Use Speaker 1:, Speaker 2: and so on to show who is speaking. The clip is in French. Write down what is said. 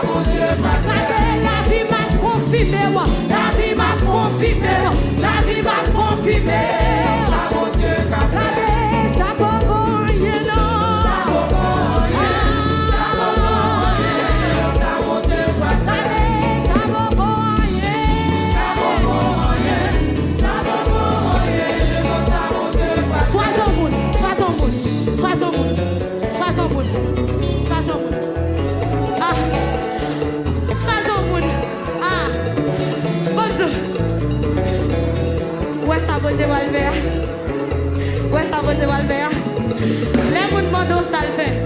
Speaker 1: La vie m'a confirmé, la vie m'a confirmé, la vie m'a confirmé. Regardez, ça va gagner, non. Ça va gagner, ça va gagner, ça va gagner, ça va gagner, ça va gagner. Sois en monde, sois en monde, sois en monde, sois en monde, sois en monde. Ah. Bon Dieu va le faire. Ouais, ça va le faire. Les gens demandent où ça le fait.